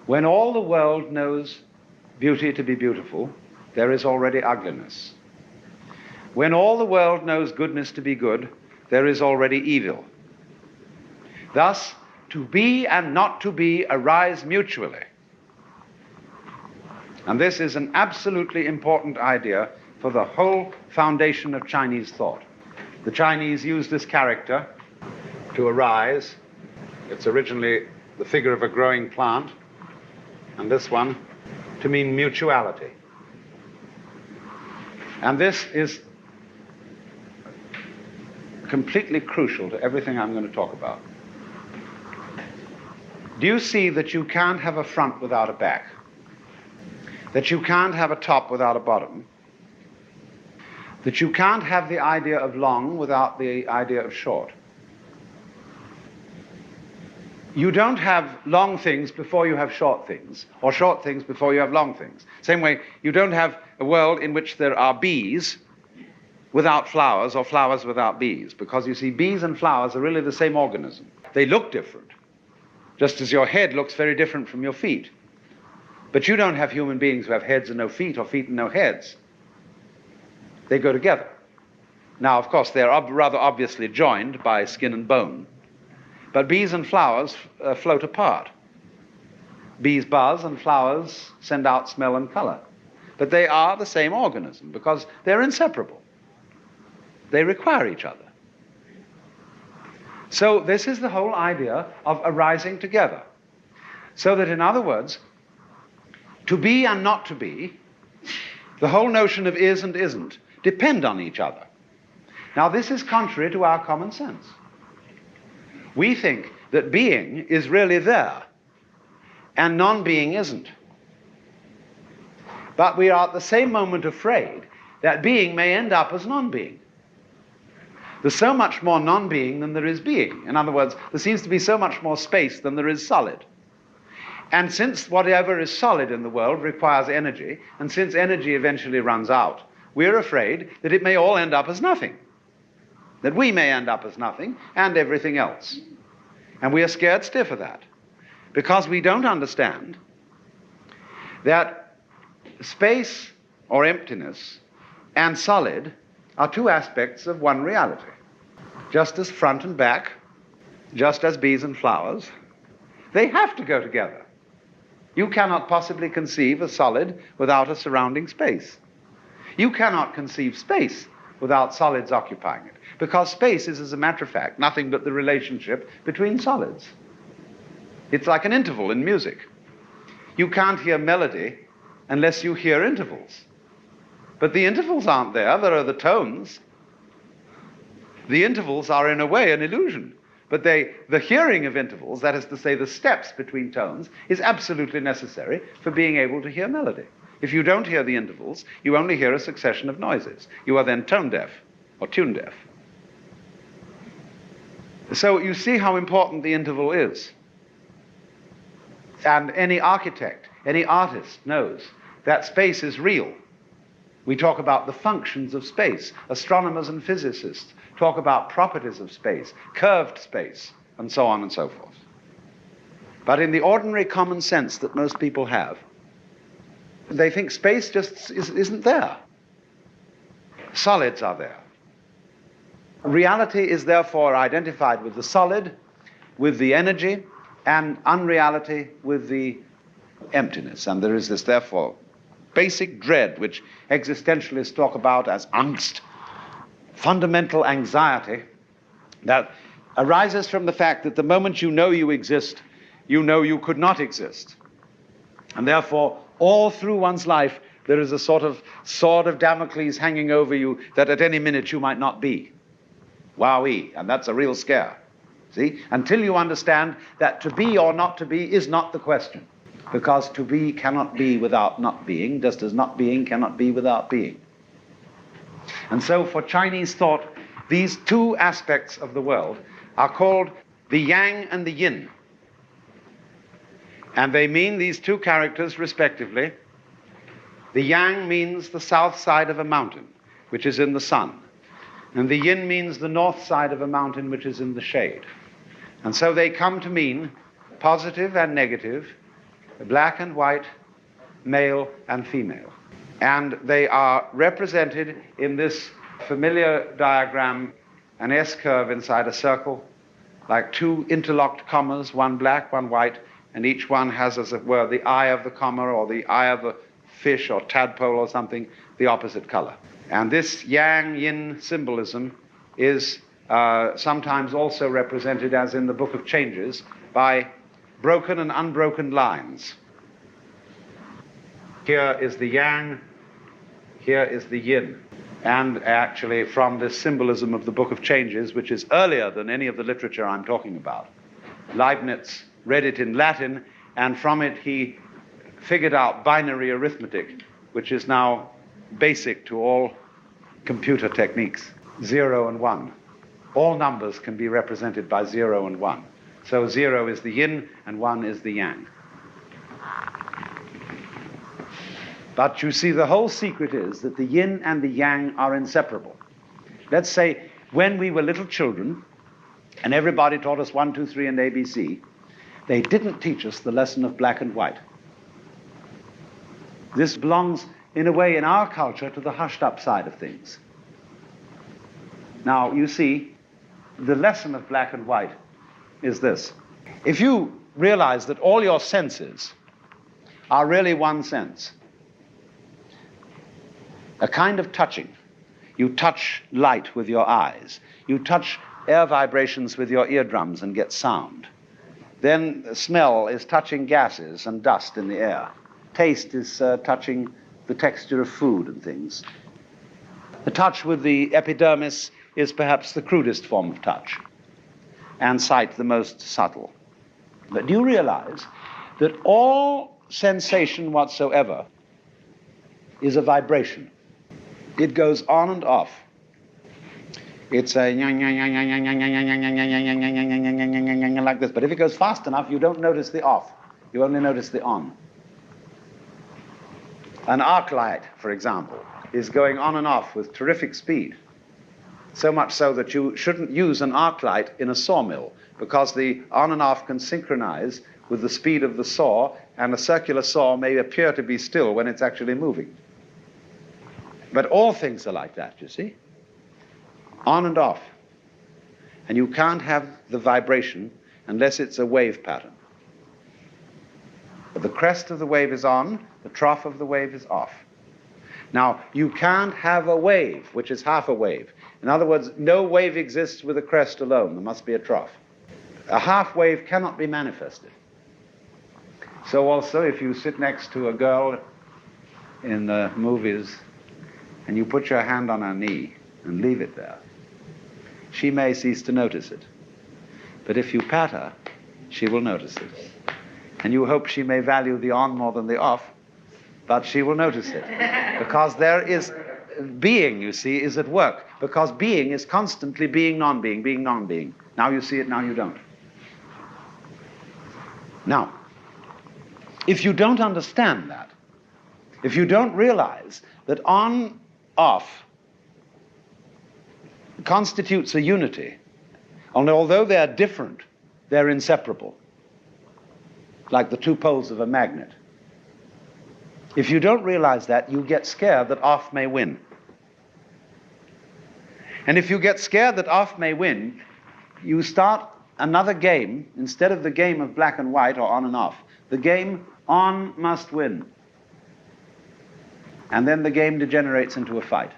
When all the world knows beauty to be beautiful, there is already ugliness. When all the world knows goodness to be good, there is already evil. Thus, to be and not to be arise mutually. And this is an absolutely important idea for the whole foundation of Chinese thought. The Chinese use this character to arise. It's originally the figure of a growing plant, and this one to mean mutuality. And this is completely crucial to everything I'm going to talk about. Do you see that you can't have a front without a back? That you can't have a top without a bottom? That you can't have the idea of long without the idea of short? You don't have long things before you have short things, or short things before you have long things. Same way, you don't have a world in which there are bees without flowers, or flowers without bees, because you see, bees and flowers are really the same organism. They look different, just as your head looks very different from your feet. But you don't have human beings who have heads and no feet, or feet and no heads. They go together. Now, of course, they're rather obviously joined by skin and bone. But bees and flowers float apart. Bees buzz and flowers send out smell and color. But they are the same organism because they're inseparable. They require each other. So this is the whole idea of arising together. So that, in other words, to be and not to be, the whole notion of is and isn't, depend on each other. Now, this is contrary to our common sense. We think that being is really there, and non-being isn't. But we are at the same moment afraid that being may end up as non-being. There's so much more non-being than there is being. In other words, there seems to be so much more space than there is solid. And since whatever is solid in the world requires energy, and since energy eventually runs out, we're afraid that it may all end up as nothing. That we may end up as nothing and everything else. And we are scared stiff of that, because we don't understand that space or emptiness and solid are two aspects of one reality. Just as front and back, just as bees and flowers, they have to go together. You cannot possibly conceive a solid without a surrounding space. You cannot conceive space without solids occupying it, because space is, as a matter of fact, nothing but the relationship between solids. It's like an interval in music. You can't hear melody unless you hear intervals. But the intervals aren't there are the tones. The intervals are, in a way, an illusion. But the hearing of intervals, that is to say, the steps between tones, is absolutely necessary for being able to hear melody. If you don't hear the intervals, you only hear a succession of noises. You are then tone deaf or tune deaf. So you see how important the interval is. And any architect, any artist knows that space is real. We talk about the functions of space. Astronomers and physicists talk about properties of space, curved space, and so on and so forth. But in the ordinary common sense that most people have, they think space just isn't there. Solids are there. Reality is therefore identified with the solid, with the energy, and unreality with the emptiness. And there is this, therefore, basic dread, which existentialists talk about as angst, fundamental anxiety, that arises from the fact that the moment you know you exist, you know you could not exist. And therefore, all through one's life, there is a sort of sword of Damocles hanging over you that at any minute you might not be. Wowee, and that's a real scare. See? Until you understand that to be or not to be is not the question. Because to be cannot be without not being, just as not being cannot be without being. And so for Chinese thought, these two aspects of the world are called the yang and the yin. And they mean these two characters respectively. The yang means the south side of a mountain, which is in the sun. And the yin means the north side of a mountain, which is in the shade. And so they come to mean positive and negative, black and white, male and female. And they are represented in this familiar diagram, an S-curve inside a circle, like two interlocked commas, one black, one white, and each one has, as it were, the eye of the comma or the eye of a fish or tadpole or something, the opposite color. And this yang-yin symbolism is sometimes also represented, as in the Book of Changes, by broken and unbroken lines. Here is the yang, here is the yin. And actually, from this symbolism of the Book of Changes, which is earlier than any of the literature I'm talking about, Leibniz read it in Latin, and from it he figured out binary arithmetic, which is now basic to all computer techniques. 0 and 1. All numbers can be represented by 0 and 1. So 0 is the yin and 1 is the yang. But you see, the whole secret is that the yin and the yang are inseparable. Let's say when we were little children and everybody taught us 1, 2, 3 and ABC, they didn't teach us the lesson of black and white. This belongs, in a way, in our culture to the hushed up side of things. Now, you see, the lesson of black and white is this. If you realize that all your senses are really one sense, a kind of touching. You touch light with your eyes. You touch air vibrations with your eardrums and get sound. Then smell is touching gases and dust in the air. Taste is touching the texture of food and things. The touch with the epidermis is perhaps the crudest form of touch, and sight the most subtle. But do you realize that all sensation whatsoever is a vibration? It goes on and off. It's a like this. But if it goes fast enough, you don't notice the off. You only notice the on. An arc light, for example, is going on and off with terrific speed. So much so that you shouldn't use an arc light in a sawmill, because the on and off can synchronize with the speed of the saw, and a circular saw may appear to be still when it's actually moving. But all things are like that, you see? On and off. And you can't have the vibration unless it's a wave pattern. The crest of the wave is on, the trough of the wave is off. Now, you can't have a wave, which is half a wave. In other words, no wave exists with a crest alone. There must be a trough. A half wave cannot be manifested. So also, if you sit next to a girl in the movies, and you put your hand on her knee and leave it there, she may cease to notice it. But if you pat her, she will notice it. And you hope she may value the on more than the off, but she will notice it. Because there is, being, you see, is at work. Because being is constantly being non-being, being non-being. Now you see it, now you don't. Now, if you don't understand that, if you don't realize that on, off constitutes a unity, and although they're different, they're inseparable, like the two poles of a magnet. If you don't realize that, you get scared that off may win. And if you get scared that off may win, you start another game, instead of the game of black and white or on and off, the game on must win. And then the game degenerates into a fight.